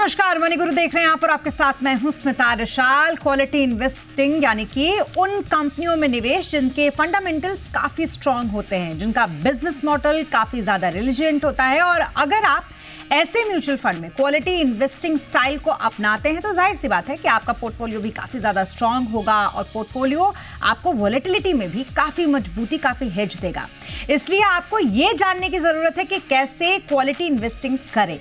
नमस्कार, मनी गुरु देख रहे हैं आप और आपके साथ मैं हूं स्मिता विशाल। क्वालिटी इन्वेस्टिंग यानी कि उन कंपनियों में निवेश जिनके फंडामेंटल्स काफी स्ट्रांग होते हैं, जिनका बिजनेस मॉडल काफी ज्यादा रिलिजेंट होता है। और अगर आप ऐसे म्यूचुअल फंड में क्वालिटी इन्वेस्टिंग स्टाइल को अपनाते हैं तो जाहिर सी बात है कि आपका पोर्टफोलियो भी काफी ज्यादा स्ट्रांग होगा और पोर्टफोलियो आपको वॉलेटिलिटी में भी काफी मजबूती, काफी हेज देगा। इसलिए आपको ये जानने की जरूरत है कि कैसे क्वालिटी इन्वेस्टिंग करें।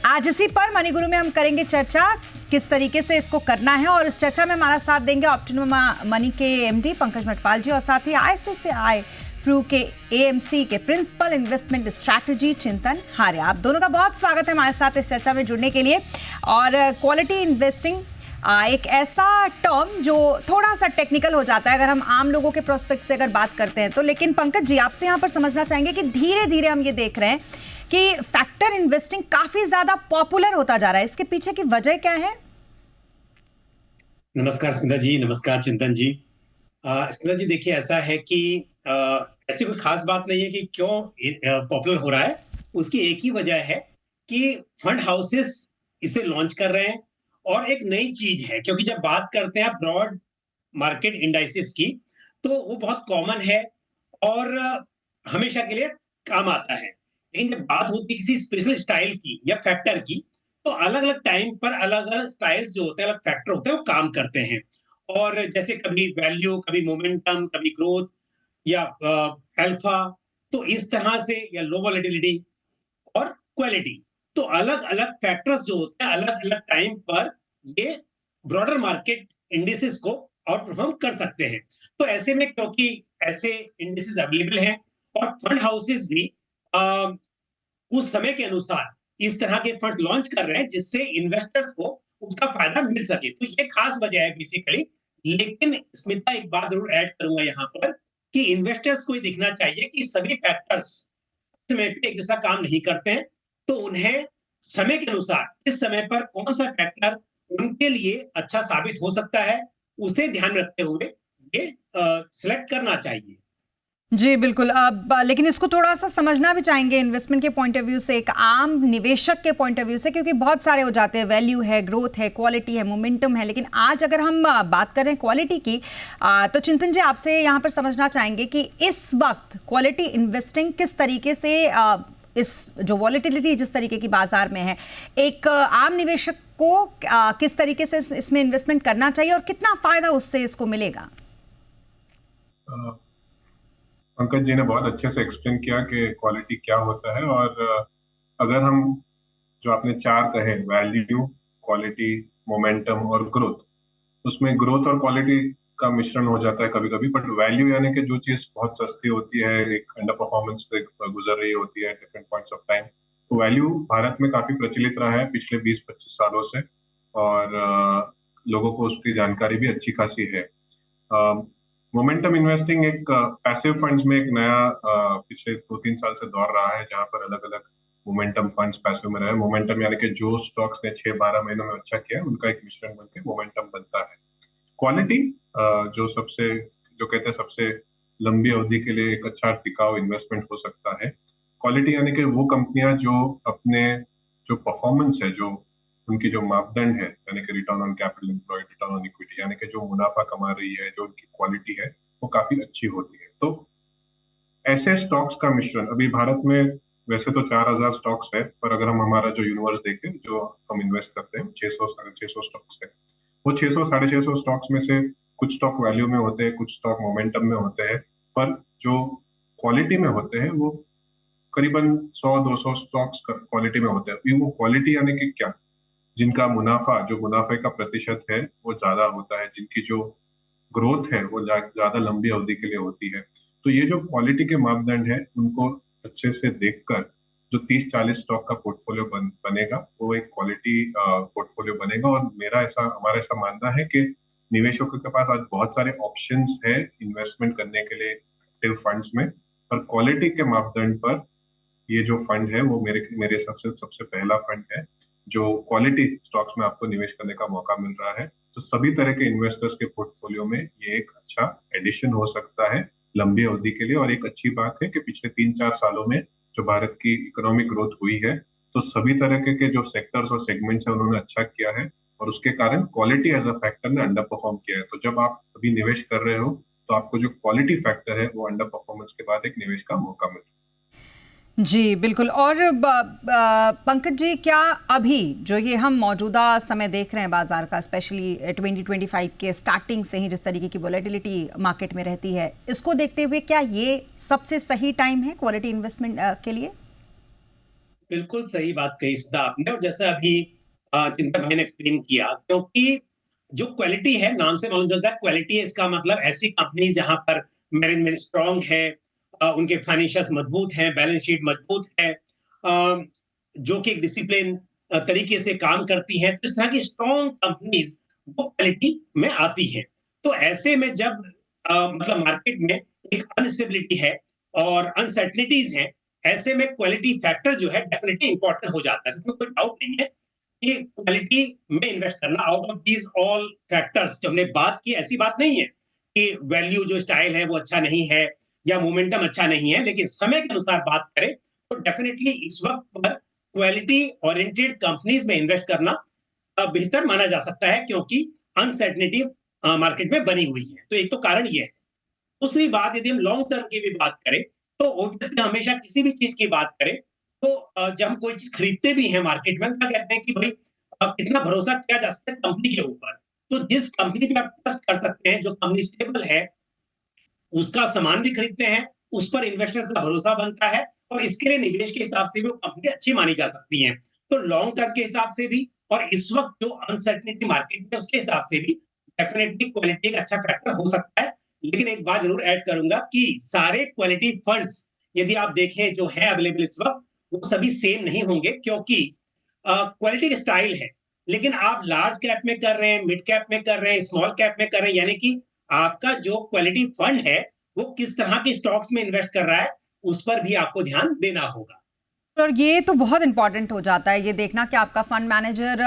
आज इसी पर मनी गुरु में हम करेंगे चर्चा, किस तरीके से इसको करना है। और इस चर्चा में हमारा साथ देंगे ऑप्टिमम मनी के एमडी पंकज मटपाल जी और साथ ही आईसीआईसीआई प्रू के एएमसी के प्रिंसिपल इन्वेस्टमेंट स्ट्रैटेजी चिंतन हारे। आप दोनों का बहुत स्वागत है हमारे साथ इस चर्चा में जुड़ने के लिए। और क्वालिटी इन्वेस्टिंग एक ऐसा टर्म जो थोड़ा सा टेक्निकल हो जाता है अगर हम आम लोगों के प्रोस्पेक्ट से अगर बात करते हैं तो। लेकिन पंकज जी, आपसे यहाँ पर समझना चाहेंगे कि धीरे धीरे हम ये देख रहे हैं कि फैक्टर इन्वेस्टिंग काफी ज्यादा पॉपुलर होता जा रहा है। इसके पीछे की वजह क्या है? नमस्कार स्मिता जी, नमस्कार चिंतन जी। स्मिता जी, देखिए ऐसा है कि ऐसी कोई खास बात नहीं है कि क्यों पॉपुलर हो रहा है। उसकी एक ही वजह है कि फंड हाउसेस इसे लॉन्च कर रहे हैं और एक नई चीज है, क्योंकि जब बात करते हैं ब्रॉड मार्केट इंडाइसेस की तो वो बहुत कॉमन है और हमेशा के लिए काम आता है। लेकिन जब बात होती है किसी स्पेशल स्टाइल की या फैक्टर की तो अलग अलग टाइम पर अलग अलग स्टाइल्स जो होते हैं, अलग फैक्टर होते हैं, वो काम करते हैं। और जैसे कभी वैल्यू, कभी मोमेंटम, कभी ग्रोथ या अल्फा, तो इस तरह से, या लो वॉलेटिलिटी और क्वालिटी, तो अलग अलग फैक्टर्स जो होते हैं अलग अलग टाइम पर ये ब्रॉडर मार्केट इंडिसेस को आउट परफॉर्म कर सकते हैं। तो ऐसे में क्योंकि ऐसे इंडिसेस अवेलेबल हैं और फंड हाउसेस भी उस समय के अनुसार इस तरह के फंड लॉन्च कर रहे हैं जिससे इन्वेस्टर्स को उसका फायदा मिल सके, तो ये खास वजह है बेसिकली। लेकिन स्मिता, एक बात जरूर ऐड करूंगा यहाँ पर कि इन्वेस्टर्स को ये दिखना चाहिए कि सभी फैक्टर्स समय पे एक जैसा काम नहीं करते हैं, तो उन्हें समय के अनुसार इस समय पर कौन सा फैक्टर उनके लिए अच्छा साबित हो सकता है उसे ध्यान रखते हुए ये सिलेक्ट करना चाहिए। जी बिल्कुल। अब लेकिन इसको थोड़ा सा समझना भी चाहेंगे इन्वेस्टमेंट के पॉइंट ऑफ व्यू से, एक आम निवेशक के पॉइंट ऑफ व्यू से, क्योंकि बहुत सारे हो जाते हैं, वैल्यू है, ग्रोथ है, क्वालिटी है, मोमेंटम है। लेकिन आज अगर हम बात कर रहे हैं क्वालिटी की तो चिंतन जी, आपसे यहाँ पर समझना चाहेंगे कि इस वक्त क्वालिटी इन्वेस्टिंग किस तरीके से इस जो वॉलेटिलिटी जिस तरीके की बाजार में है, एक आम निवेशक को किस तरीके से इसमें इन्वेस्टमेंट करना चाहिए और कितना फायदा उससे इसको मिलेगा? पंकज जी ने बहुत अच्छे से एक्सप्लेन किया कि क्वालिटी क्या होता है। और अगर हम जो आपने चार कहे, वैल्यू, क्वालिटी, मोमेंटम और ग्रोथ, उसमें ग्रोथ और क्वालिटी का मिश्रण हो जाता है कभी कभी। बट वैल्यू यानी कि जो चीज बहुत सस्ती होती है, एक अंडर परफॉर्मेंस पे गुजर रही होती है डिफरेंट पॉइंट्स ऑफ टाइम, तो वैल्यू भारत में काफी प्रचलित रहा है पिछले 20-25 सालों से। और लोगों को उसकी जानकारी भी अच्छी खासी है। मोमेंटम इन्वेस्टिंग एक पैसिव फंड्स में एक नया पिछले 2-3 साल से दौर रहा है, जहां पर अलग अलग मोमेंटम फंड्स पैसिव में रहे। मोमेंटम यानी कि जो स्टॉक्स ने 6-12 महीनों में अच्छा किया उनका एक मिश्रण बनकर मोमेंटम बनता है। क्वालिटी जो कहते हैं सबसे लंबी अवधि के लिए एक अच्छा टिकाऊ इन्वेस्टमेंट हो सकता है। क्वालिटी यानी कि वो कंपनियां जो अपने जो परफॉर्मेंस है, जो उनकी जो मापदंड है, यानी कि return on capital employed, return on equity, यानी कि जो मुनाफा कमा रही है, जो उनकी क्वालिटी है, वो काफी अच्छी होती है। तो ऐसे स्टॉक्स का मिश्रण अभी भारत में वैसे तो 4000 स्टॉक्स है, पर अगर हम हमारा जो यूनिवर्स देखें, जो हम इन्वेस्ट करते हैं, 600-650 स्टॉक्स है। वो 600-650 स्टॉक्स में से कुछ स्टॉक वैल्यू में होते हैं, कुछ स्टॉक मोमेंटम में होते हैं, पर जो क्वालिटी में होते हैं वो करीबन 100-200 स्टॉक्स क्वालिटी में होते हैं। वो क्वालिटी यानी कि क्या? जिनका मुनाफा, जो मुनाफे का प्रतिशत है वो ज्यादा होता है, जिनकी जो ग्रोथ है वो ज्यादा लंबी अवधि के लिए होती है। तो ये जो क्वालिटी के मापदंड है उनको अच्छे से देखकर जो 30-40 स्टॉक का पोर्टफोलियो बनेगा, वो एक क्वालिटी पोर्टफोलियो बनेगा। और हमारा ऐसा मानना है कि निवेशकों के पास आज बहुत सारे ऑप्शंस है इन्वेस्टमेंट करने के लिए एक्टिव फंड्स में, पर क्वालिटी के मापदंड पर ये जो फंड है वो मेरे हिसाब से सबसे पहला फंड है जो क्वालिटी स्टॉक्स में आपको निवेश करने का मौका मिल रहा है। तो सभी तरह के इन्वेस्टर्स के पोर्टफोलियो में ये एक अच्छा एडिशन हो सकता है लंबी अवधि के लिए। और एक अच्छी बात है कि पिछले 3-4 सालों में जो भारत की इकोनॉमिक ग्रोथ हुई है, तो सभी तरह के जो सेक्टर्स और सेगमेंट्स है उन्होंने अच्छा किया है, और उसके कारण क्वालिटी एज अ फैक्टर ने अंडर परफॉर्म किया है। तो जब आप अभी निवेश कर रहे हो तो आपको जो क्वालिटी फैक्टर है वो अंडर परफॉर्मेंस के बाद एक निवेश का मौका मिले। जी बिल्कुल। और पंकज जी, क्या अभी जो ये हम मौजूदा समय देख रहे हैं बाजार का, स्पेशली 2025 के स्टार्टिंग से ही जिस तरीके की वोलेटिलिटी मार्केट में रहती है, इसको देखते हुए क्या ये सबसे सही टाइम है क्वालिटी इन्वेस्टमेंट के लिए? बिल्कुल सही बात कही सुधा आपने, और जैसा अभी चिंतन भाई ने एक्सप्लेन किया, क्योंकि जो क्वालिटी है, नाम से मालूम चलता है क्वालिटी है, इसका मतलब ऐसी कंपनी जहां पर मैनेजमेंट स्ट्रांग है, उनके फाइनेंशियल्स मजबूत हैं, बैलेंस शीट मजबूत है, जो कि एक डिसिप्लिन तरीके से काम करती हैं, तो इस तरह की स्ट्रांग कंपनीज वो क्वालिटी में आती हैं। तो ऐसे में जब मतलब मार्केट में एक अनस्टेबिलिटी है और अनसर्टनिटीज हैं, ऐसे में क्वालिटी फैक्टर जो है डेफिनेटली इंपॉर्टेंट हो जाता है, इसमें कोई डाउट नहीं है कि क्वालिटी में इन्वेस्ट करना out of these all factors जो हमने बात की, ऐसी बात नहीं है कि वैल्यू जो स्टाइल है वो अच्छा नहीं है या मोमेंटम अच्छा नहीं है, लेकिन समय के अनुसार बात करें तो डेफिनेटली इस वक्त पर क्वालिटी ओरिएंटेड कंपनीज में इन्वेस्ट करना बेहतर माना जा सकता है, क्योंकि अनसर्टनिटी मार्केट में बनी हुई है। तो एक तो कारण ये है। दूसरी बात, यदि हम लॉन्ग टर्म की भी बात करें तो ऑब्वियसली हमेशा किसी भी चीज की बात करें तो जब हम कोई चीज खरीदते भी हैं मार्केट में, क्या कहते हैं कि भाई कितना भरोसा किया जा सकता है कंपनी के ऊपर। तो जिस कंपनी पे आप ट्रस्ट कर सकते हैं, जो कंपनी स्टेबल है, उसका सामान भी खरीदते हैं, उस पर इन्वेस्टर्स का भरोसा बनता है, और इसके लिए निवेश के हिसाब से भी वो कंपनी अच्छी मानी जा सकती है। तो लॉन्ग टर्म के हिसाब से भी और इस वक्त जो अनसर्टनिटी मार्केट में उसके हिसाब से भी डेफिनेटली क्वालिटी एक अच्छा फैक्टर हो सकता है। लेकिन एक बात जरूर ऐड करूंगा कि सारे क्वालिटी फंड्स यदि आप देखें जो है अवेलेबल इस वक्त, वो सभी सेम नहीं होंगे, क्योंकि क्वालिटी का स्टाइल है। लेकिन आप लार्ज कैप में कर रहे हैं, मिड कैप में कर रहे हैं, स्मॉल कैप में कर रहे हैं, यानी कि आपका जो क्वालिटी फंड है वो किस तरह के स्टॉक्स में इन्वेस्ट कर रहा है, उस पर भी आपको ध्यान देना होगा। और ये तो बहुत इंपॉर्टेंट हो जाता है ये देखना कि आपका फंड मैनेजर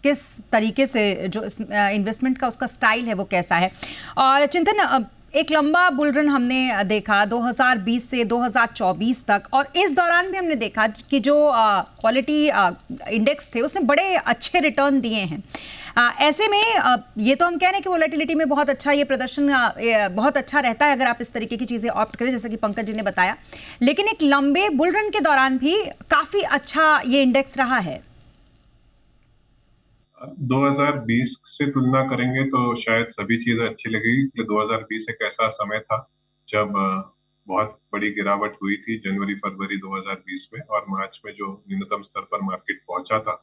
किस तरीके से जो इन्वेस्टमेंट का उसका स्टाइल है वो कैसा है। और चिंतन, एक लंबा बुल रन हमने देखा 2020 से 2024 तक, और इस दौरान भी हमने देखा कि जो क्वालिटी इंडेक्स थे उसने बड़े अच्छे रिटर्न दिए हैं। ऐसे में ये तो हम कह रहे हैं कि वोलेटिलिटी में बहुत अच्छा ये प्रदर्शन बहुत अच्छा रहता है अगर आप इस तरीके की चीज़ें ऑप्ट करें, जैसा कि पंकज जी ने बताया, लेकिन एक लंबे बुल रन के दौरान भी काफ़ी अच्छा ये इंडेक्स रहा है। 2020 से तुलना करेंगे तो शायद सभी चीजें अच्छी लगेगी कि 2020 एक ऐसा समय था जब बहुत बड़ी गिरावट हुई थी जनवरी फरवरी 2020 में, और मार्च में जो न्यूनतम स्तर पर मार्केट पहुंचा था,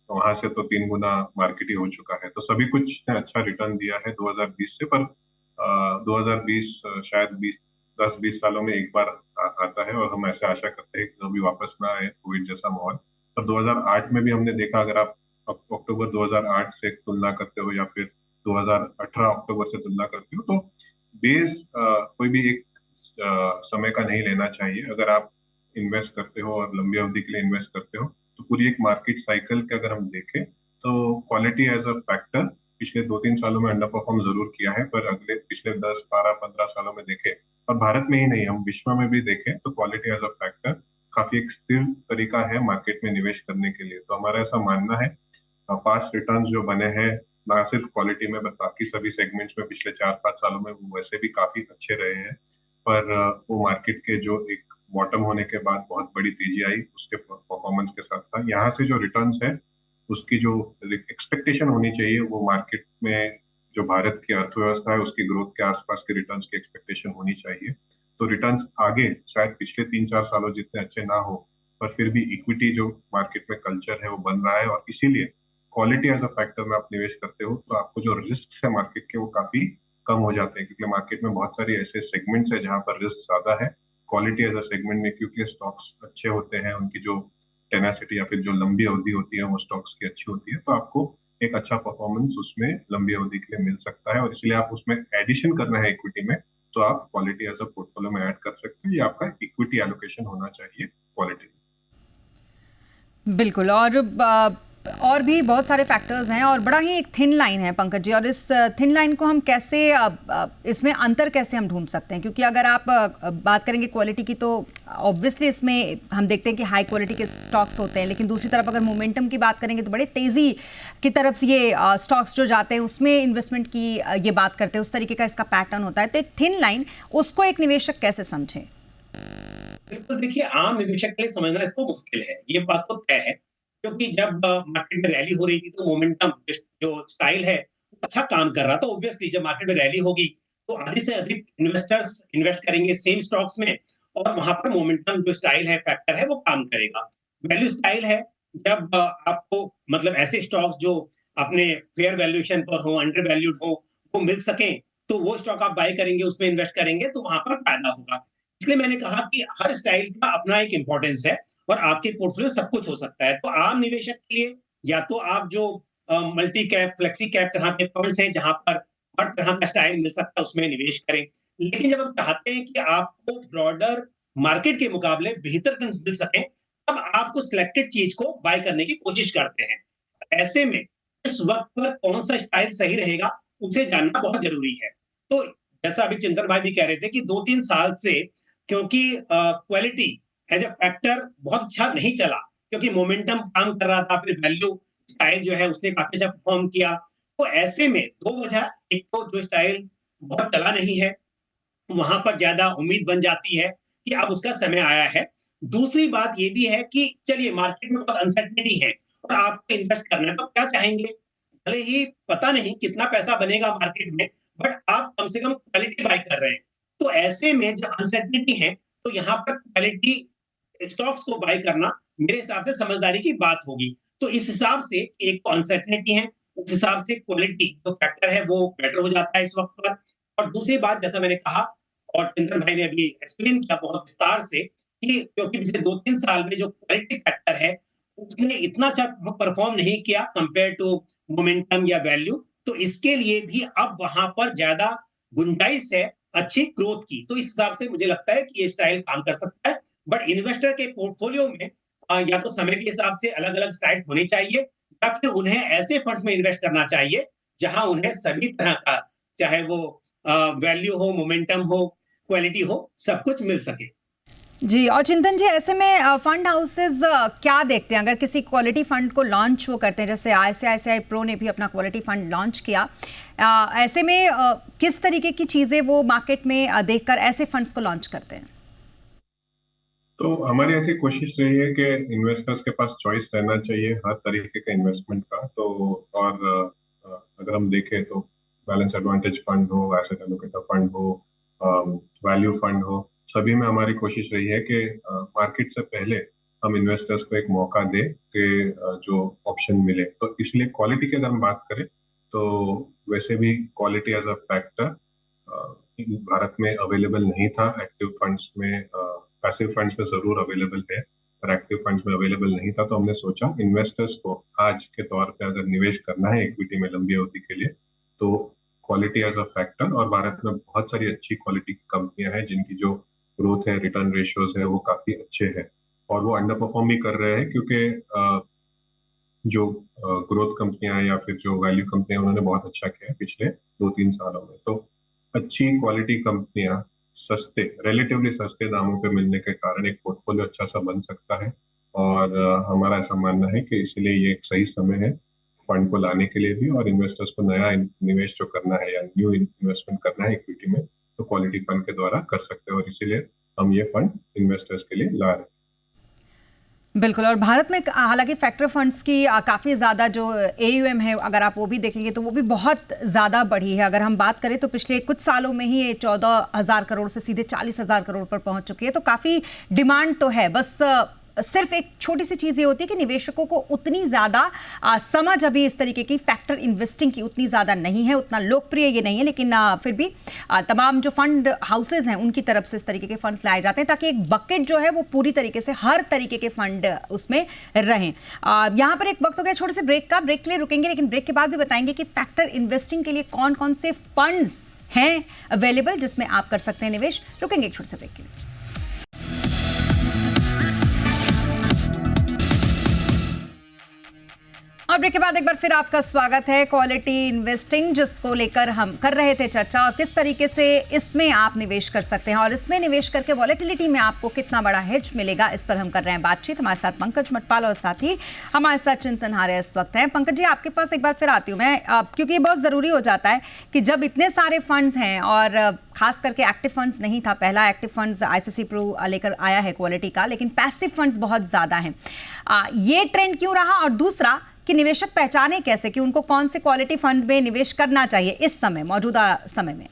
तो वहां से तो 3 गुना मार्केट ही हो चुका है। तो सभी कुछ ने अच्छा रिटर्न दिया है 2020 से, पर 2020 शायद 10-20 सालों में एक बार आता है, और हम ऐसे आशा करते हैं कि कभी वापस ना आए कोविड जैसा माहौल। पर 2008 में भी हमने देखा, अगर आप अक्टूबर 2008 से तुलना करते हो या फिर 2018 अक्टूबर से तुलना करते हो, तो बेस कोई भी एक समय का नहीं लेना चाहिए। अगर आप इन्वेस्ट करते हो और लंबी अवधि के लिए इन्वेस्ट करते हो, तो पूरी एक मार्केट साइकिल के अगर हम देखें तो क्वालिटी एज अ फैक्टर पिछले 2-3 सालों में अंडर परफॉर्म जरूर किया है, पर अगले पिछले 10-12-15 सालों में देखें, और भारत में ही नहीं हम विश्व में भी देखें, तो क्वालिटी एज अ फैक्टर काफी एक स्थिर तरीका है मार्केट में निवेश करने के लिए। तो हमारा ऐसा मानना है, पास्ट रिटर्न्स जो बने हैं ना सिर्फ क्वालिटी में बल्कि बाकी सभी सेगमेंट्स में पिछले 4-5 सालों में, वो वैसे भी काफी अच्छे रहे हैं। पर वो मार्केट के जो एक बॉटम होने के बाद बहुत बड़ी तेजी आई उसके परफॉर्मेंस के साथ था। यहाँ से जो रिटर्न्स है उसकी जो एक्सपेक्टेशन होनी चाहिए वो मार्केट में जो भारत की अर्थव्यवस्था है उसकी ग्रोथ के आसपास के रिटर्न्स की एक्सपेक्टेशन होनी चाहिए। तो रिटर्न्स आगे शायद पिछले 3-4 सालों जितने अच्छे ना हो, पर फिर भी इक्विटी जो मार्केट में कल्चर है वो बन रहा है, और इसीलिए क्वालिटी एज अ फैक्टर में आप निवेश करते हो तो आपको जो रिस्क है मार्केट के वो काफी कम हो जाते हैं, क्योंकि मार्केट में बहुत सारी ऐसे सेगमेंट्स है जहां पर रिस्क ज्यादा है। क्वालिटी एज अ सेगमेंट में क्योंकि स्टॉक्स अच्छे होते हैं, उनकी जो टेनासिटी या फिर जो लंबी अवधि होती है वो स्टॉक्स की अच्छी होती है, तो आपको एक अच्छा परफॉर्मेंस उसमें लंबी अवधि के लिए मिल सकता है। और इसलिए आप उसमें एडिशन करना है इक्विटी में, तो आप क्वालिटी एज अ पोर्टफोलियो में ऐड कर सकते हो। ये आपका इक्विटी एलोकेशन होना चाहिए क्वालिटी में। बिल्कुल। और और भी बहुत सारे फैक्टर्स हैं और बड़ा ही एक थिन लाइन है पंकज जी, और इस थिन लाइन को हम कैसे इसमें अंतर कैसे हम ढूंढ सकते हैं? क्योंकि अगर आप बात करेंगे क्वालिटी की तो ऑब्वियसली इसमें हम देखते हैं कि हाई क्वालिटी के स्टॉक्स होते हैं, लेकिन दूसरी तरफ अगर मोमेंटम की बात करेंगे तो बड़े तेज़ी की तरफ से ये स्टॉक्स जो जाते हैं उसमें इन्वेस्टमेंट की ये बात करते हैं, उस तरीके का इसका पैटर्न होता है। तो एक थिन लाइन, उसको एक निवेशक कैसे समझे? बिल्कुल, देखिए आम निवेशक के लिए समझना इसको मुश्किल है, ये बात तो तय है, क्योंकि जब मार्केट में रैली हो रही थी तो मोमेंटम जो स्टाइल है वो अच्छा काम कर रहा था। ऑब्वियसली जब मार्केट में रैली होगी तो अधिक से अधिक इन्वेस्टर्स इन्वेस्ट करेंगे सेम स्टॉक्स में, और वहां पर मोमेंटम जो स्टाइल है, फैक्टर है, वो काम करेगा। वैल्यू स्टाइल है, जब आपको मतलब ऐसे स्टॉक्स जो अपने फेयर वैल्यूएशन पर हो, अंडर वैल्यूड हो, वो मिल सके, तो वो स्टॉक आप बाय करेंगे, उसमें इन्वेस्ट करेंगे तो वहां पर फायदा होगा। इसलिए मैंने कहा कि हर स्टाइल का अपना एक इंपॉर्टेंस है और आपके पोर्टफोलियो सब कुछ हो सकता है। तो आम निवेशक के लिए या तो आप जो मल्टी कैप, फ्लेक्सी कैप तरह के फंड्स हैं जहां पर हर तरह का स्टाइल मिल सकता है, उसमें निवेश करें। लेकिन जब हम चाहते हैं कि आपको ब्रॉडर मार्केट के मुकाबले बेहतर रिटर्न्स मिल सकें, तब आपको सिलेक्टेड चीज को बाय करने की कोशिश करते हैं। ऐसे में इस वक्त पर कौन सा स्टाइल सही रहेगा उसे जानना बहुत जरूरी है। तो जैसा अभी चिंतन भाई भी कह रहे थे कि 2-3 साल से क्योंकि क्वालिटी एज अ फैक्टर बहुत अच्छा नहीं चला, क्योंकि मोमेंटम काम कर रहा था, फिर वैल्यू स्टाइल जो है उसने काफी अच्छा परफॉर्म किया। तो ऐसे में दो वजह, एक तो जो स्टाइल बहुत चला नहीं है, वहां पर ज्यादा उम्मीद बन जाती है कि अब उसका समय आया है। दूसरी बात ये भी है कि चलिए मार्केट में बहुत अनसर्टेनिटी है और आपको इन्वेस्ट करना है, तो क्या चाहेंगे, भले ही पता नहीं कितना पैसा बनेगा मार्केट में, बट आप कम से कम क्वालिटी बाय कर रहे हैं। तो ऐसे में जब अनसर्टेनिटी है तो यहाँ पर क्वालिटी स्टॉक्स को बाय करना मेरे हिसाब से समझदारी की बात होगी। तो इस हिसाब से एक तो अनसर्टेनिटी है, उस हिसाब से क्वालिटी जो फैक्टर है वो बेटर हो जाता है इस वक्त पर। और दूसरी बात, जैसा मैंने कहा और चिंतन भाई ने अभी एक्सप्लेन किया बहुत विस्तार से, कि क्योंकि पिछले 2-3 साल में जो क्वालिटी फैक्टर है उसने इतना अच्छा परफॉर्म नहीं किया कंपेयर टू मोमेंटम या वैल्यू, तो इसके लिए भी अब वहां पर ज्यादा गुंजाइश है अच्छी ग्रोथ की। तो इस हिसाब से मुझे लगता है कि ये स्टाइल काम कर सकता है। बट इन्वेस्टर के पोर्टफोलियो में या तो समय के हिसाब से अलग अलग स्टाइल होने चाहिए, या फिर उन्हें ऐसे फंड्स में इन्वेस्ट करना चाहिए जहां उन्हें सभी तरह का, चाहे वो वैल्यू हो, मोमेंटम हो, क्वालिटी हो, सब कुछ मिल सके। जी, और चिंतन जी, ऐसे में फंड हाउसेस क्या देखते हैं अगर किसी क्वालिटी फंड को लॉन्च वो करते हैं? जैसे ICICI प्रो ने भी अपना क्वालिटी फंड लॉन्च किया, ऐसे में किस तरीके की चीज़ें वो मार्केट में देखकर ऐसे फंड्स को लॉन्च करते हैं? तो हमारी ऐसी कोशिश रही है कि इन्वेस्टर्स के पास चॉइस रहना चाहिए हर तरीके के इन्वेस्टमेंट का। तो और अगर हम देखें तो बैलेंस एडवांटेज फंड हो, एसेट एलोकेटर फंड हो, वैल्यू फंड हो, सभी में हमारी कोशिश रही है कि मार्केट से पहले हम इन्वेस्टर्स को एक मौका दें कि जो ऑप्शन मिले। तो इसलिए क्वालिटी की अगर हम बात करें तो वैसे भी quality as a factor Bharat में अवेलेबल नहीं था। एक्टिव फंड्स में, पैसिव फंड्स में जरूर अवेलेबल है, पर एक्टिव फंड्स में अवेलेबल नहीं था। तो हमने सोचा इन्वेस्टर्स को आज के तौर पे अगर निवेश करना है इक्विटी में लंबी अवधि के लिए, तो क्वालिटी एज अ फैक्टर, और भारत में बहुत सारी अच्छी क्वालिटी की कंपनियां हैं जिनकी जो ग्रोथ है, रिटर्न रेशियोज है, वो काफी अच्छे हैं, और वो अंडर परफॉर्म भी कर रहे हैं क्योंकि जो ग्रोथ कंपनियां या फिर जो वैल्यू कंपनियां उन्होंने बहुत अच्छा किया है पिछले 2-3 सालों में। तो अच्छी क्वालिटी कंपनियां सस्ते, रिलेटिवली सस्ते दामों पे मिलने के कारण एक पोर्टफोलियो अच्छा सा बन सकता है। और हमारा ऐसा मानना है कि इसलिए ये एक सही समय है फंड को लाने के लिए भी, और इन्वेस्टर्स को नया निवेश जो करना है या न्यू इन्वेस्टमेंट करना है इक्विटी में, तो क्वालिटी फंड के द्वारा कर सकते हैं, और इसीलिए हम ये फंड इन्वेस्टर्स के लिए ला रहे हैं। बिल्कुल, और भारत में हालांकि फैक्टर फंड्स की काफ़ी ज़्यादा जो AUM है, अगर आप वो भी देखेंगे तो वो भी बहुत ज़्यादा बढ़ी है। अगर हम बात करें तो पिछले कुछ सालों में ही ये 14,000 करोड़ से सीधे 40,000 करोड़ पर पहुंच चुकी है। तो काफ़ी डिमांड तो है, बस सिर्फ एक छोटी सी चीज़ ये होती है कि निवेशकों को उतनी ज़्यादा समझ अभी इस तरीके की फैक्टर इन्वेस्टिंग की उतनी ज़्यादा नहीं है, उतना लोकप्रिय ये नहीं है। लेकिन फिर भी तमाम जो फंड हाउसेज हैं उनकी तरफ से इस तरीके के फंड्स लाए जाते हैं ताकि एक बकेट जो है वो पूरी तरीके से हर तरीके के फंड उसमें रहें। यहाँ पर एक वक्त हो गया छोटे से ब्रेक का, ब्रेक के लिए रुकेंगे, लेकिन ब्रेक के बाद भी बताएंगे कि फैक्टर इन्वेस्टिंग के लिए कौन कौन से फंड्स हैं अवेलेबल जिसमें आप कर सकते हैं निवेश। रुकेंगे एक छोटे से ब्रेक के लिए। ब्रेक के बाद एक बार फिर आपका स्वागत है। क्वालिटी इन्वेस्टिंग जिसको लेकर हम कर रहे थे चर्चा, और किस तरीके से इसमें आप निवेश कर सकते हैं और इसमें निवेश करके वॉलेटिलिटी में आपको कितना बड़ा हेज मिलेगा, इस पर हम कर रहे हैं बातचीत। हमारे साथ पंकज मटपाल और साथ ही हमारे साथ चिंतन हारे इस वक्त हैं। पंकज जी, आपके पास एक बार फिर आती हूँ मैं, क्योंकि ये बहुत ज़रूरी हो जाता है कि जब इतने सारे फंड्स हैं और खास करके एक्टिव फंड्स नहीं था, पहला एक्टिव फंड्स आईसीसी प्रो लेकर आया है क्वालिटी का, लेकिन पैसिव फंड्स बहुत ज़्यादा हैं। ये ट्रेंड क्यों रहा, और दूसरा कि निवेशक पहचाने कैसे कि उनको कौन से क्वालिटी फंड में निवेश करना चाहिए इस समय, मौजूदा समय में?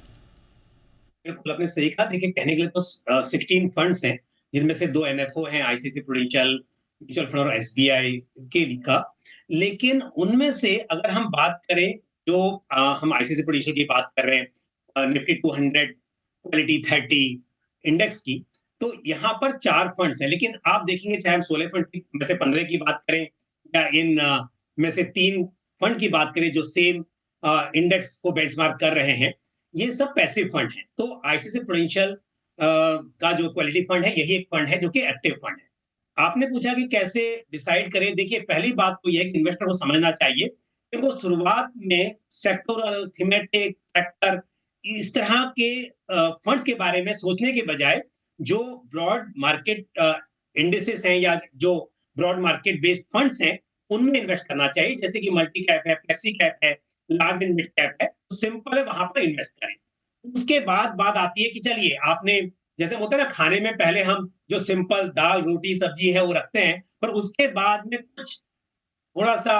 बिल्कुल, आपने सही कहा। देखिए, कहने के लिए तो 16 फंड्स हैं, जिनमें से 2 एनएफओ हैं, आईसीसी प्रूडेंशियल म्यूचुअल फंड और एसबीआई के का। लेकिन उनमें से अगर हम बात करें, जो हम आईसीसी प्रूडेंशियल की बात कर रहे हैं, निफ्टी 200, क्वालिटी 30 इंडेक्स की, तो यहाँ पर 4 फंड्स हैं। लेकिन आप देखेंगे, चाहे हम 16 फंड में से 15 की बात करें या इन में से 3 फंड की बात करें जो सेम इंडेक्स को बेंचमार्क कर रहे हैं, ये सब पैसिव फंड हैं। तो आईसीसी प्रूडेंशियल का जो क्वालिटी फंड है, यही एक फंड है जो कि एक्टिव फंड है। आपने पूछा कि कैसे डिसाइड करें। देखिए, पहली बात तो यह है कि इन्वेस्टर को समझना चाहिए कि वो शुरुआत में सेक्टोरल, थीमेटिक, फैक्टर, इस तरह के फंड्स के बारे में सोचने के बजाय जो ब्रॉड मार्केट इंडिसेस हैं या जो ब्रॉड मार्केट बेस्ड फंड्स हैं, उनमें इन्वेस्ट करना चाहिए। जैसे कि मल्टी कैप है, फ्लेक्सी कैप है, लार्ज एंड मिड कैप है, तो सिंपल है, वहां पर इन्वेस्ट करें। उसके बाद बात आती है कि चलिए, आपने जैसे होता है ना, खाने में पहले हम जो सिंपल दाल रोटी सब्जी है वो रखते हैं, पर उसके बाद में कुछ थोड़ा सा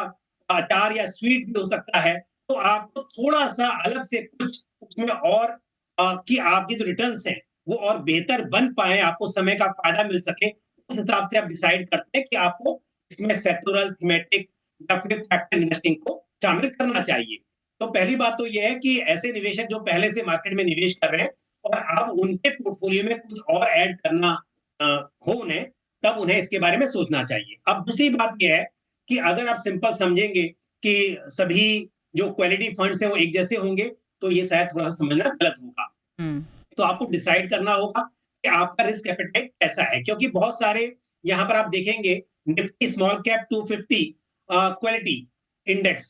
अचार या स्वीट भी हो सकता है, तो आपको थोड़ा सा अलग से कुछ उसमें और कि आपकी जो रिटर्न्स हैं वो और बेहतर बन पाए, आपको समय का फायदा मिल सके, उस हिसाब से आप डिसाइड करते हैं कि आपको इसमें सेक्टोरल, थीमेटिक या फिर फैक्टर इन्वेस्टिंग को शामिल करना चाहिए। तो पहली बात तो यह है कि ऐसे निवेशक जो पहले से मार्केट में निवेश कर रहे हैं और अब उनके पोर्टफोलियो में कुछ और ऐड करना हो उन्हें, तब उन्हें इसके बारे में सोचना चाहिए। अब दूसरी बात यह है कि अगर आप सिंपल समझेंगे कि सभी जो क्वालिटी फंड्स हैं वो एक जैसे होंगे, तो ये शायद थोड़ा सा समझना गलत होगा। तो आपको डिसाइड करना होगा कि आपका रिस्क एपेटाइट कैसा है, क्योंकि बहुत सारे यहाँ पर आप देखेंगे Nifty small cap 250 quality index,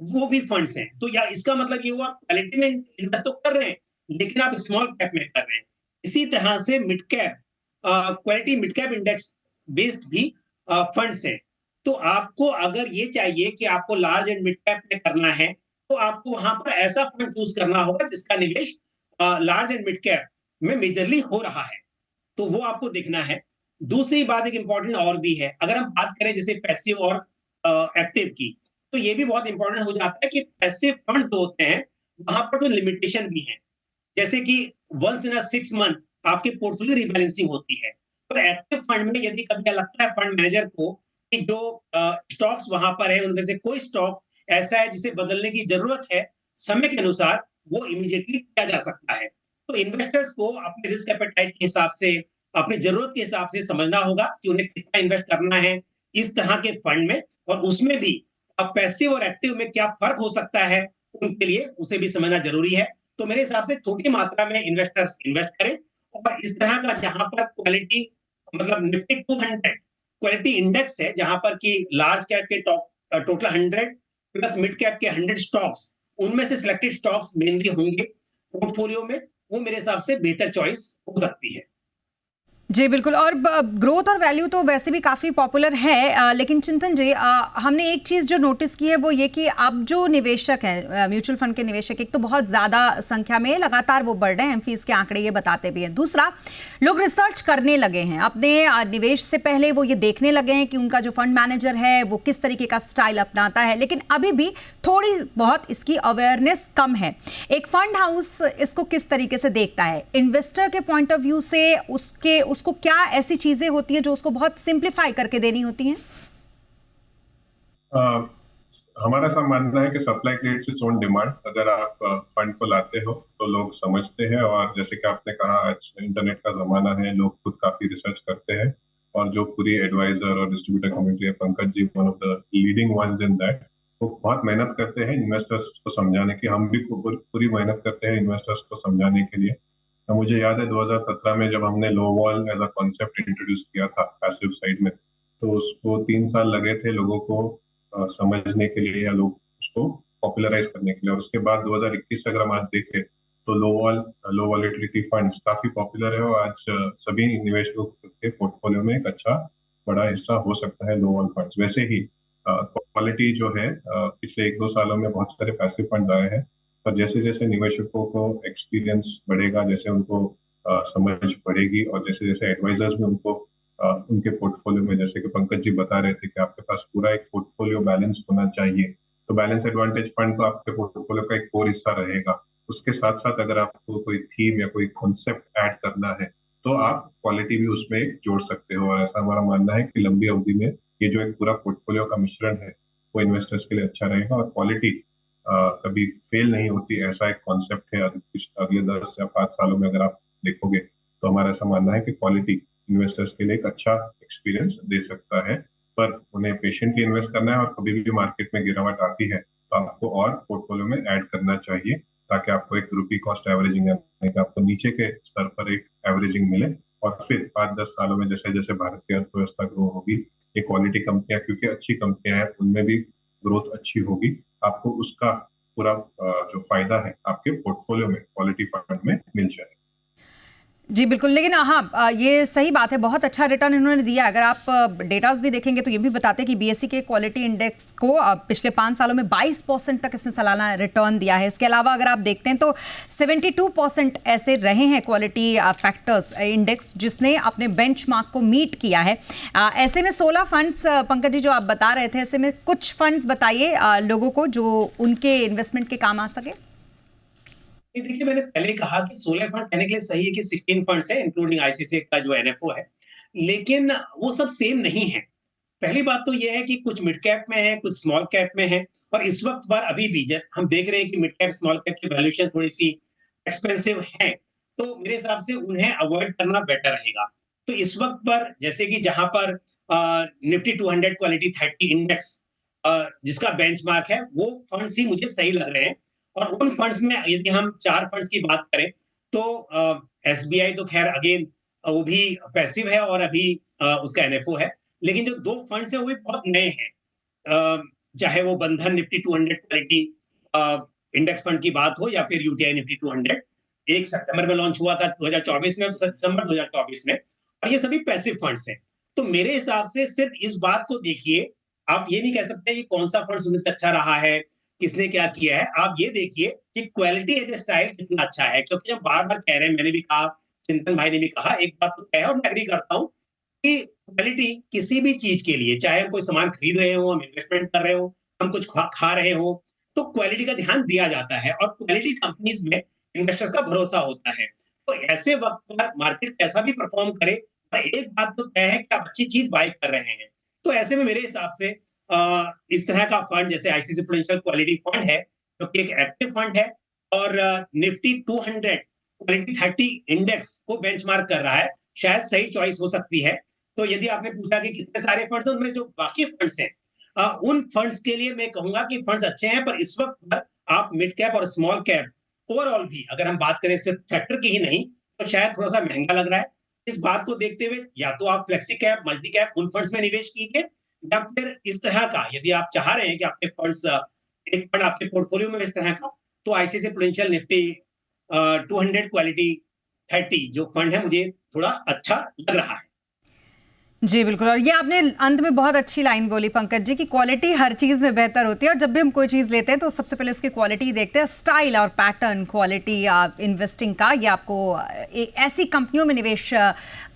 वो भी फंड्स हैं। तो या इसका मतलब ये हुआ क्वालिटी में इन्वेस्ट तो कर रहे हैं, लेकिन आप स्मॉल कैप में कर रहे हैं। इसी तरह से mid cap quality mid cap index based भी फंड्स हैं। तो आपको अगर ये चाहिए कि आपको लार्ज एंड मिड कैप में करना है, तो आपको वहां पर ऐसा फंड चूज करना होगा जिसका निवेश लार्ज एंड मिड कैप में मेजरली हो रहा है, तो वो आपको देखना है। दूसरी बात एक इंपॉर्टेंट और भी है, अगर हम बात करें जैसे पैसिव और एक्टिव की, तो ये भी बहुत इंपॉर्टेंट हो जाता है कि पैसिव फंड जो होते हैं वहां पर तो लिमिटेशन भी है, जैसे कि वंस इन अ 6 मंथ आपके पोर्टफोलियो रिबैलेंसिंग होती है। तो एक्टिव फंड में यदि कभी लगता है फंड मैनेजर को कि जो स्टॉक्स वहां पर है उनमें से कोई स्टॉक ऐसा है जिसे बदलने की जरूरत है समय के अनुसार, वो इमीडिएटली किया जा सकता है। तो इन्वेस्टर्स को अपने रिस्क एपेटाइट के हिसाब से, अपनी जरूरत के हिसाब से समझना होगा कि उन्हें कितना इन्वेस्ट करना है इस तरह के फंड में, और उसमें भी पैसिव और एक्टिव में क्या फर्क हो सकता है उनके लिए, उसे भी समझना जरूरी है। तो मेरे हिसाब से छोटी मात्रा में इन्वेस्टर्स इन्वेस्ट करें, और इस तरह का जहां पर क्वालिटी, मतलब निफ्टी 200 क्वालिटी इंडेक्स है, जहां पर कि लार्ज कैप के टोटल 100 प्लस मिड कैप के 100 स्टॉक्स, उनमें से सिलेक्टेड स्टॉक्स मेनली होंगे पोर्टफोलियो में, वो मेरे हिसाब से बेहतर चॉइस हो सकती है। जी बिल्कुल, और ग्रोथ और वैल्यू तो वैसे भी काफ़ी पॉपुलर है, लेकिन चिंतन जी, हमने एक चीज़ जो नोटिस की है वो ये कि अब जो निवेशक हैं, म्यूचुअल फंड के निवेशक, एक तो बहुत ज़्यादा संख्या में लगातार वो बढ़ रहे हैं, एमफीस के आंकड़े ये बताते भी हैं। दूसरा, लोग रिसर्च करने लगे हैं अपने निवेश से पहले, वो ये देखने लगे हैं कि उनका जो फंड मैनेजर है वो किस तरीके का स्टाइल अपनाता है, लेकिन अभी भी थोड़ी बहुत इसकी अवेयरनेस कम है। एक फंड हाउस इसको किस तरीके से देखता है इन्वेस्टर के पॉइंट ऑफ व्यू से, उसको क्या ऐसी चीजें होती हैं जो उसको बहुत सिंप्लीफाई करके देनी होती हैं? हमारा ऐसा मानना है कि supply creates its own demand. अगर आप फंड को लाते हो तो लोग समझते हैं, और जैसे कि आपने कहा, आज इंटरनेट का जमाना है, लोग खुद काफी रिसर्च करते हैं, और जो पूरी एडवाइजर और डिस्ट्रीब्यूटर कम्युनिटी है, Pankaj ji one of the leading ones in that, वो बहुत मेहनत करते हैं इन्वेस्टर्स को समझाने की। हम भी पूरी मेहनत करते हैं इन्वेस्टर्स को समझाने के लिए। तो मुझे याद है 2017 में जब हमने low wall as a concept introduce किया था पैसिव साइड में, तो उसको 3 साल लगे थे लोगों को समझने के लिए या लोग उसको पॉपुलराइज करने के लिए। और उसके बाद 2021 से अगर हम आज देखें तो लो वॉलेटिलिटी फंड्स काफी पॉपुलर है, और आज सभी निवेशकों के पोर्टफोलियो में एक अच्छा बड़ा हिस्सा हो सकता है लो वॉल फंड्स। वैसे ही क्वालिटी जो है, पिछले 1-2 सालों में बहुत सारे पैसिव फंड्स आए हैं, पर जैसे जैसे निवेशकों को एक्सपीरियंस बढ़ेगा, जैसे उनको समझ बढ़ेगी, और जैसे जैसे एडवाइजर्स भी उनको उनके पोर्टफोलियो में, जैसे कि पंकज जी बता रहे थे कि आपके पास पूरा एक पोर्टफोलियो बैलेंस होना चाहिए, तो बैलेंस एडवांटेज फंड तो आपके पोर्टफोलियो का एक कोर हिस्सा रहेगा। उसके साथ साथ अगर आपको कोई थीम या कोई कॉन्सेप्ट ऐड करना है तो आप क्वालिटी भी उसमें जोड़ सकते हो। और ऐसा हमारा मानना है कि लंबी अवधि में ये जो एक पूरा पोर्टफोलियो का मिश्रण है वो इन्वेस्टर्स के लिए अच्छा रहेगा, और क्वालिटी कभी फेल नहीं होती, ऐसा एक कॉन्सेप्ट है। अगले 10 या 5 सालों में अगर आप देखोगे तो हमारा ऐसा मानना है कि क्वालिटी इन्वेस्टर्स के लिए एक अच्छा एक्सपीरियंस दे सकता है, पर उन्हें पेशेंटली इन्वेस्ट करना है, और कभी भी मार्केट में गिरावट आती है तो आपको और पोर्टफोलियो में ऐड करना चाहिए, ताकि आपको एक रुपी कॉस्ट एवरेजिंग, यानी कि आपको नीचे के स्तर पर एक एवरेजिंग मिले। और फिर 5-10 सालों में जैसे जैसे भारत की अर्थव्यवस्था ग्रो होगी, ये क्वालिटी कंपनियां, क्योंकि अच्छी कंपनियां हैं, उनमें भी ग्रोथ अच्छी होगी, आपको उसका पूरा जो फायदा है आपके पोर्टफोलियो में क्वालिटी फंड में मिल जाएगा। जी बिल्कुल, लेकिन हाँ, ये सही बात है, बहुत अच्छा रिटर्न इन्होंने दिया। अगर आप डेटाज भी देखेंगे तो ये भी बताते हैं कि बीएसई के क्वालिटी इंडेक्स को पिछले 5 सालों में 22% तक इसने सालाना रिटर्न दिया है। इसके अलावा अगर आप देखते हैं तो 72% ऐसे रहे हैं क्वालिटी फैक्टर्स इंडेक्स जिसने अपने बेंचमार्क को मीट किया है। ऐसे में 16 फंड्स, पंकज जी जो आप बता रहे थे, ऐसे में कुछ फंड्स बताइए लोगों को जो उनके इन्वेस्टमेंट के काम आ सके। देखिए, मैंने पहले कहा कि 16 फंड कहने के लिए सही है कि 16 फंड्स है, इंक्लूडिंग आईसीसी का जो एनएफओ है, लेकिन वो सब सेम नहीं है। पहली बात तो ये है कि कुछ मिड कैप में है, कुछ स्मॉल कैप में है, और इस वक्त पर अभी भी जब हम देख रहे हैं कि मिड कैप स्मॉल कैप की वैल्यूएशन थोड़ी सी एक्सपेंसिव है, तो मेरे हिसाब से उन्हें अवॉइड करना बेटर रहेगा। तो इस वक्त पर जैसे कि जहां पर निफ्टी 200 क्वालिटी 30 इंडेक्स जिसका बेंचमार्क है, वो फंड्स ही मुझे सही लग रहे हैं। और उन फंड्स में यदि हम 4 फंड्स की बात करें तो एसबीआई तो खैर अगेन वो भी पैसिव है और अभी उसका एनएफओ है, लेकिन जो 2 फंड्स है वो भी बहुत नए हैं, चाहे वो बंधन निफ्टी 200 क्वालिटी इंडेक्स फंड की बात हो या फिर यूटीआई निफ्टी 200। 1 सितंबर में लॉन्च हुआ था 2024 में, दिसंबर 2024 में, और ये सभी पैसिव फंड्स हैं। तो मेरे हिसाब से सिर्फ इस बात को देखिए, आप ये नहीं कह सकते कि कौन सा फंड उनमें से अच्छा रहा है, किसने क्या किया है। आप ये देखिए कि क्वालिटी एज ए स्टाइल कितना अच्छा है, क्योंकि जब बार बार कह रहे हैं, मैंने भी कहा, चिंतन भाई ने भी कहा, एक बात तो है और मैं एग्री करता हूं कि क्वालिटी किसी भी चीज के लिए, चाहे हम कोई सामान खरीद रहे हो, हम इन्वेस्टमेंट कर रहे हो, हम कुछ खा रहे हो, तो क्वालिटी का ध्यान दिया जाता है, और क्वालिटी कंपनीज में इन्वेस्टर्स का भरोसा होता है। तो ऐसे वक्त पर मार्केट कैसा भी परफॉर्म करे, एक बात तो तय है कि आप अच्छी चीज बाय कर रहे हैं। तो ऐसे में मेरे हिसाब से इस तरह का फंड जैसे आईसीसी प्रूडेंशियल क्वालिटी फंड है, जो कि एक एक्टिव फंड है और निफ्टी 200 क्वालिटी 30 इंडेक्स को बेंचमार्क कर रहा है, शायद सही चॉइस हो सकती है। तो यदि आपने पूछा कि कितने सारे फंड्स हैं, उनमें जो बाकी फंड्स हैं, उन फंड्स के लिए मैं कहूंगा कि फंड्स अच्छे हैं, पर इस वक्त पर आप मिड कैप और स्मॉल कैप ओवरऑल भी अगर हम बात करें सिर्फ फैक्टर की ही नहीं, तो शायद थोड़ा सा महंगा लग रहा है। इस बात को देखते हुए या तो आप फ्लेक्सी कैप, मल्टी कैप उन फंड्स में निवेश कीजिए, या फिर इस तरह का यदि आप चाह रहे हैं कि आपके फंड्स एक फंड आपके पोर्टफोलियो में इस तरह का, तो आईसीसी प्रूडेंशियल निफ्टी 200 क्वालिटी 30 जो फंड है, मुझे थोड़ा अच्छा लग रहा है। जी बिल्कुल, और ये आपने अंत में बहुत अच्छी लाइन बोली पंकज जी कि क्वालिटी हर चीज़ में बेहतर होती है, और जब भी हम कोई चीज़ लेते हैं तो सबसे पहले उसकी क्वालिटी देखते हैं, स्टाइल और पैटर्न क्वालिटी इन्वेस्टिंग का। ये आपको ऐसी कंपनियों में निवेश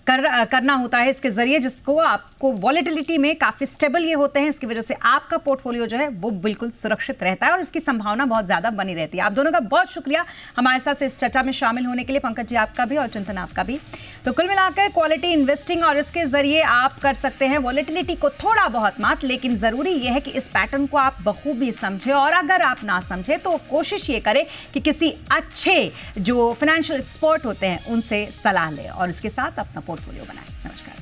करना होता है इसके जरिए जिसको आपको वॉलेटिलिटी में काफ़ी स्टेबल ये होते हैं, इसकी वजह से आपका पोर्टफोलियो जो है वो बिल्कुल सुरक्षित रहता है और इसकी संभावना बहुत ज़्यादा बनी रहती है। आप दोनों का बहुत शुक्रिया हमारे साथ इस चर्चा में शामिल होने के लिए, पंकज जी आपका भी और चिंतन आपका भी। तो कुल मिलाकर क्वालिटी इन्वेस्टिंग और इसके जरिए आप कर सकते हैं वॉलेटिलिटी को थोड़ा बहुत मात, लेकिन ज़रूरी यह है कि इस पैटर्न को आप बखूबी समझें, और अगर आप ना समझें तो कोशिश ये करें कि किसी अच्छे जो फाइनेंशियल एक्सपर्ट होते हैं उनसे सलाह लें और इसके साथ अपना पोर्टफोलियो बनाएं। नमस्कार।